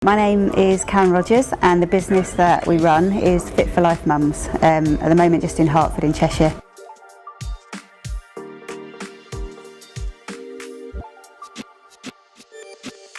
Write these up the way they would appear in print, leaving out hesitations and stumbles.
My name is Karen Rogers and the business that we run is Fit for Life Mums, at the moment just in Hertford in Cheshire.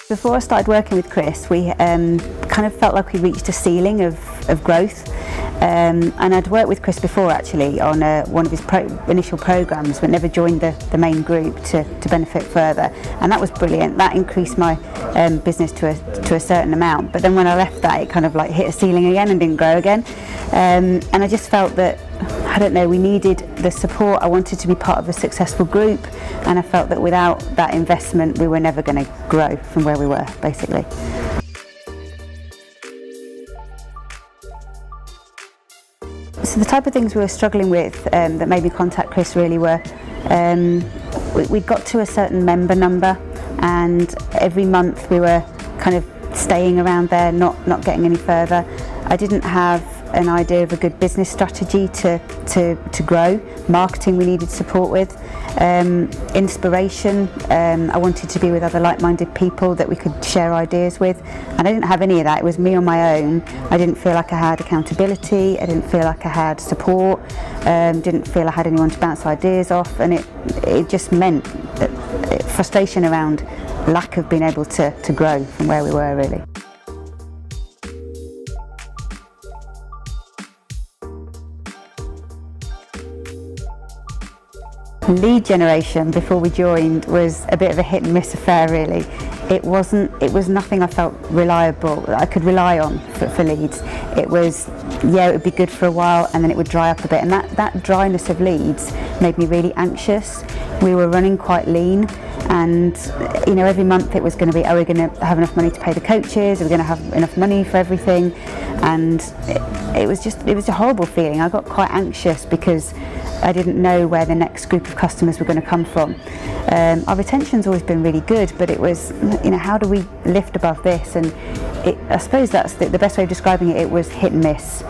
Before I started working with Chris, we kind of felt like we reached a ceiling of growth. And I'd worked with Chris before actually on one of his initial programmes, but never joined the main group to benefit further. And that was brilliant. That increased my business to a certain amount. But then when I left that, it kind of like hit a ceiling again and didn't grow again. And I just felt that, I don't know, we needed the support. I wanted to be part of a successful group, and I felt that without that investment, we were never going to grow from where we were, basically. So the type of things we were struggling with that made me contact Chris really were, we got to a certain member number, and every month we were kind of staying around there, not getting any further. I didn't have an idea of a good business strategy to grow. Marketing we needed support with. Inspiration, I wanted to be with other like-minded people that we could share ideas with, and I didn't have any of that. It was me on my own. I didn't feel like I had accountability, I didn't feel like I had support, didn't feel I had anyone to bounce ideas off, and it just meant frustration around lack of being able to grow from where we were, really. Lead generation before we joined was a bit of a hit and miss affair, really. It was nothing I felt reliable, that I could rely on for leads. It was, yeah, it would be good for a while and then it would dry up a bit, and that dryness of leads made me really anxious. We were running quite lean, and you know, every month it was going to be, are we going to have enough money to pay the coaches, are we going to have enough money for everything? And it was a horrible feeling. I got quite anxious because I didn't know where the next group of customers were going to come from. Our retention's always been really good, but it was, you know, how do we lift above this? And I suppose that's the best way of describing it. It was hit and miss.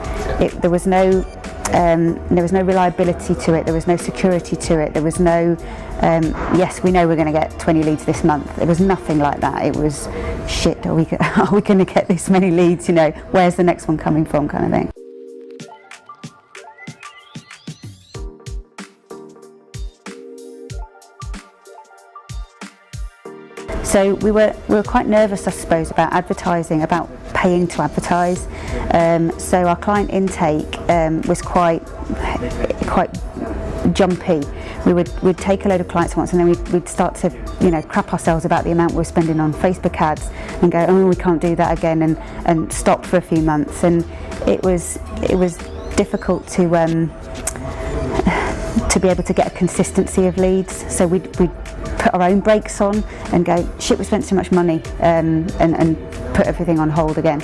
There was no reliability to it. There was no security to it. There was no, yes, we know we're going to get 20 leads this month. There was nothing like that. It was, shit, are we going to get this many leads? You know, where's the next one coming from, kind of thing. So we were quite nervous, I suppose, about advertising, about paying to advertise. So our client intake was quite jumpy. We'd take a load of clients at once, and then we'd start to, you know, crap ourselves about the amount we're spending on Facebook ads, and go, oh, we can't do that again, and stop for a few months. And it was difficult to be able to get a consistency of leads. So we'd put our own brakes on and go, shit, we spent so much money, and put everything on hold again.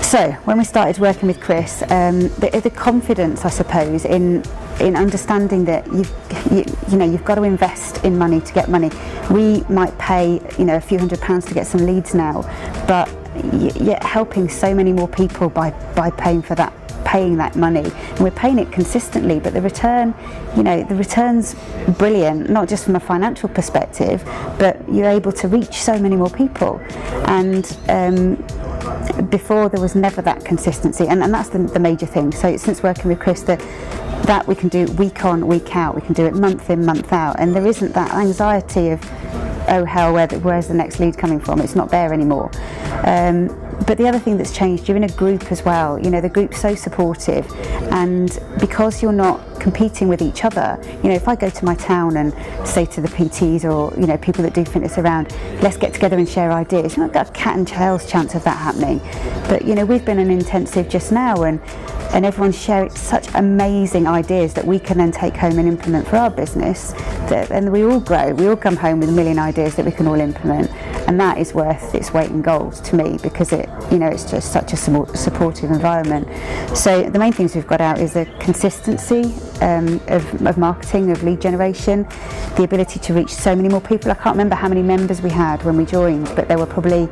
So when we started working with Chris, the confidence, I suppose, in understanding that you've got to invest in money to get money. We might pay, you know, a few £100s to get some leads now, but you're helping so many more people by paying that money, and we're paying it consistently. But the return, you know, the return's brilliant, not just from a financial perspective, but you're able to reach so many more people. And before there was never that consistency, and that's the major thing. So since working with Chris, that we can do week on, week out, we can do it month in, month out, and there isn't that anxiety of, oh hell, where's the next lead coming from? It's not there anymore. But the other thing that's changed, you're in a group as well. You know, the group's so supportive, and because you're not competing with each other, you know, if I go to my town and say to the PTs or, you know, people that do fitness around, let's get together and share ideas, you've not got a cat and tails chance of that happening. But, you know, we've been an intensive just now, and everyone's sharing such amazing ideas that we can then take home and implement for our business, and we all grow. We all come home with a million ideas that we can all implement, and that is worth its weight in gold to me, because it's just such a supportive environment. So the main things we've got out is the consistency of marketing, of lead generation, the ability to reach so many more people. I can't remember how many members we had when we joined, but there were probably,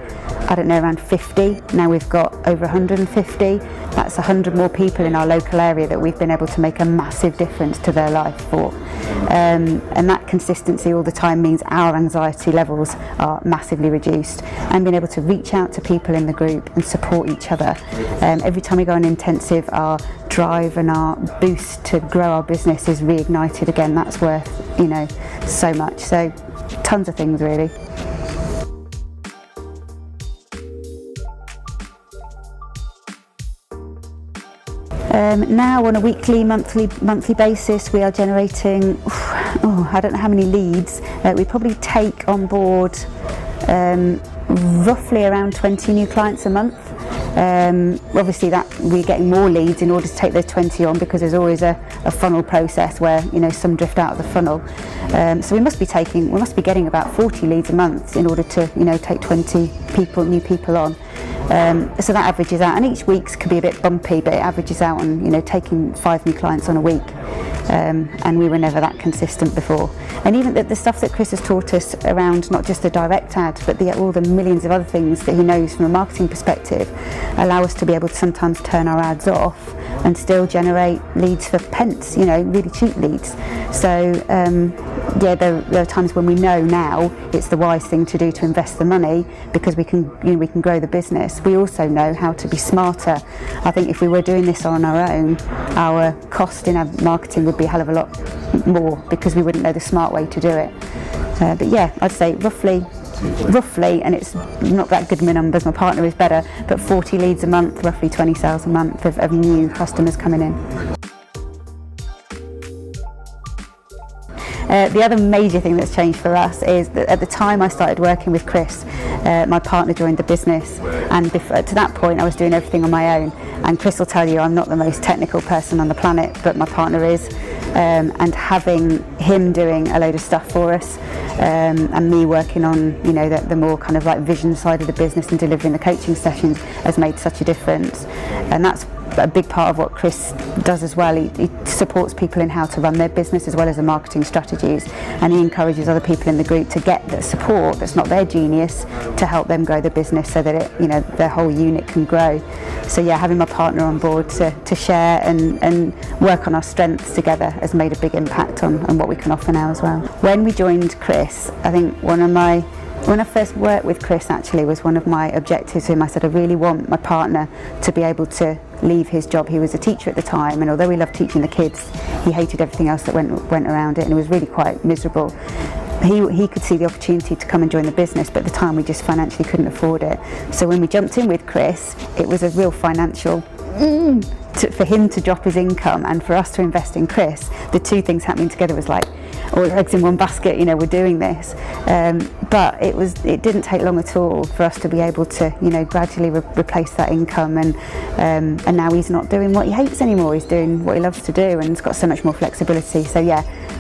I don't know, around 50. Now we've got over 150. That's 100 more people in our local area that we've been able to make a massive difference to their life for. And that consistency all the time means our anxiety levels are massively reduced, and being able to reach out to people in the group and support each other. Every time we go on intensive, our drive and our boost to grow our business is reignited again. That's worth, so much. So tons of things really. Now on a weekly, monthly basis, we are generating, I don't know how many leads. We probably take on board roughly around 20 new clients a month. Obviously that we're getting more leads in order to take those 20 on, because there's always a funnel process where some drift out of the funnel. So we must be getting about 40 leads a month in order to take 20 new people on. So that averages out, and each week can be a bit bumpy, but it averages out on taking 5 new clients on a week. And we were never that consistent before. And even the stuff that Chris has taught us around not just the direct ad, but all the millions of other things that he knows from a marketing perspective, allow us to be able to sometimes turn our ads off and still generate leads for pence, really cheap leads. So there are times when we know now it's the wise thing to do to invest the money, because we can grow the business. We also know how to be smarter. I think if we were doing this on our own, our cost in our marketing would be a hell of a lot more, because we wouldn't know the smart way to do it. But yeah, I'd say roughly, and it's not that good my numbers, my partner is better, but 40 leads a month, roughly 20 sales a month of new customers coming in. The other major thing that's changed for us is that at the time I started working with Chris, my partner joined the business, and to that point I was doing everything on my own. And Chris will tell you I'm not the most technical person on the planet, but my partner is. And having him doing a load of stuff for us, and me working on the more kind of like vision side of the business and delivering the coaching sessions has made such a difference. And that's a big part of what Chris does as well. He supports people in how to run their business as well as the marketing strategies, and he encourages other people in the group to get the support that's not their genius to help them grow the business, so that their whole unit can grow. So yeah, having my partner on board to share and work on our strengths together has made a big impact on what we can offer now as well. When we joined Chris, I think when I first worked with Chris, actually, was one of my objectives to him. I said I really want my partner to be able to leave his job. He was a teacher at the time, and although he loved teaching the kids, he hated everything else that went around it, and it was really quite miserable. He could see the opportunity to come and join the business, but at the time we just financially couldn't afford it. So when we jumped in with Chris, it was a real financial for him to drop his income and for us to invest in Chris. The two things happening together was like all eggs in one basket. We're doing this, but it didn't take long at all for us to be able to gradually replace that income, and now he's not doing what he hates anymore. He's doing what he loves to do, and he's got so much more flexibility.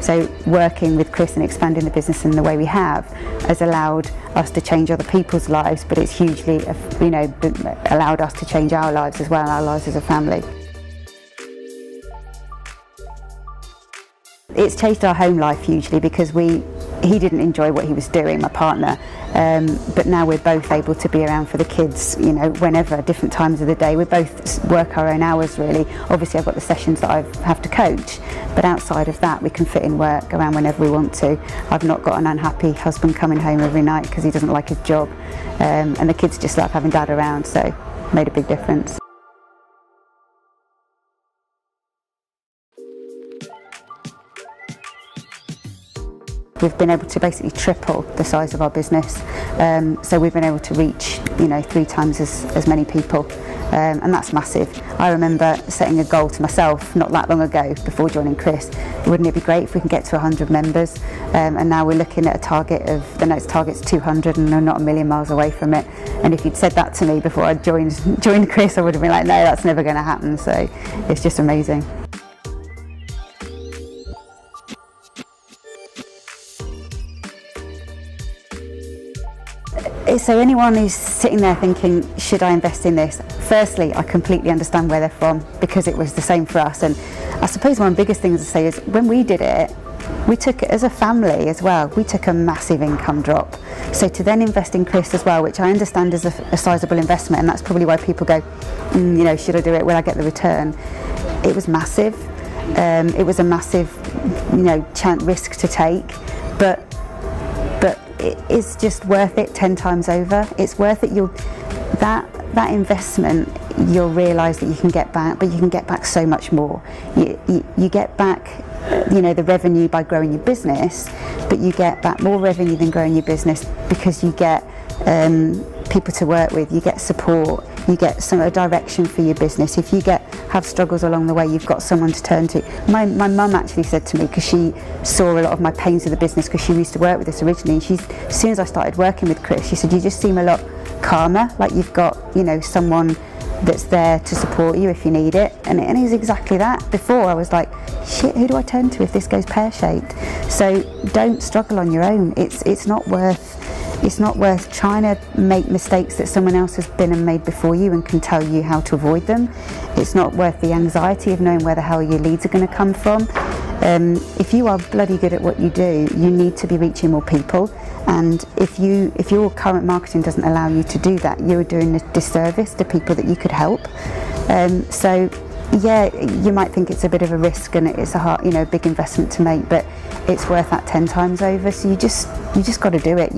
So working with Chris and expanding the business in the way we have has allowed us to change other people's lives, but it's hugely allowed us to change our lives as well, our lives as a family. It's changed our home life hugely, because he didn't enjoy what he was doing, my partner, but now we're both able to be around for the kids, whenever, different times of the day. We both work our own hours really. Obviously I've got the sessions that I have to coach, but outside of that we can fit in work around whenever we want to. I've not got an unhappy husband coming home every night because he doesn't like his job, and the kids just love having dad around, so made a big difference. We've been able to basically triple the size of our business, so we've been able to reach 3 times as many people, and that's massive. I remember setting a goal to myself not that long ago before joining Chris. Wouldn't it be great if we can get to 100 members? And now we're looking at a target of, the next target's 200, and we're not a million miles away from it. And if you'd said that to me before I joined Chris, I would have been like, no, that's never going to happen. So it's just amazing. So anyone who's sitting there thinking, should I invest in this? Firstly, I completely understand where they're from, because it was the same for us. And I suppose one of the biggest things to say is, when we did it, we took it as a family as well. We took a massive income drop. So to then invest in Chris as well, which I understand is a sizable investment, and that's probably why people go, you know, should I do it? Will I get the return? It was massive. It was a massive, you know, risk to take, but it is just worth it 10 times over. It's worth it. That investment, you'll realise that you can get back, but you can get back so much more. You get back, you know, the revenue by growing your business, but you get back more revenue than growing your business, because you get people to work with, you get support, you get a direction for your business. If you have struggles along the way, you've got someone to turn to. My mum actually said to me, because she saw a lot of my pains of the business, because she used to work with us originally, and as soon as I started working with Chris, she said, you just seem a lot calmer, like you've got, you know, someone that's there to support you if you need it. And it was exactly that. Before, I was like, shit, who do I turn to if this goes pear-shaped? So don't struggle on your own. It's not worth trying to make mistakes that someone else has been and made before you and can tell you how to avoid them. It's not worth the anxiety of knowing where the hell your leads are going to come from. If you are bloody good at what you do, you need to be reaching more people. And if your current marketing doesn't allow you to do that, you're doing a disservice to people that you could help. So yeah, you might think it's a bit of a risk and it's a big investment to make, but it's worth that 10 times over. So you just got to do it.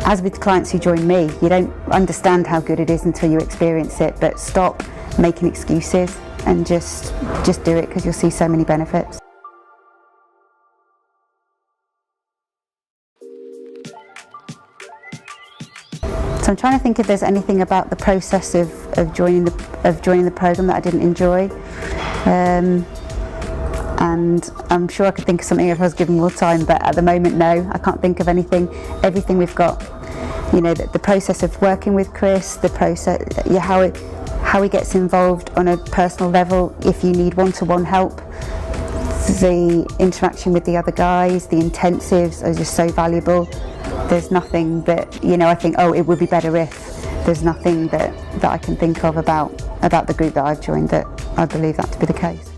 As with clients who join me, you don't understand how good it is until you experience it. But stop making excuses and just do it, because you'll see so many benefits. So I'm trying to think if there's anything about the process of joining the program that I didn't enjoy, and I'm sure I could think of something if I was given more time, but at the moment, no, I can't think of anything. Everything we've got, you know, the process of working with Chris, the process, how he gets involved on a personal level, if you need one-to-one help, the interaction with the other guys, the intensives are just so valuable. There's nothing that, you know, I think, oh, it would be better if. There's nothing that I can think of about the group that I've joined that I believe that to be the case.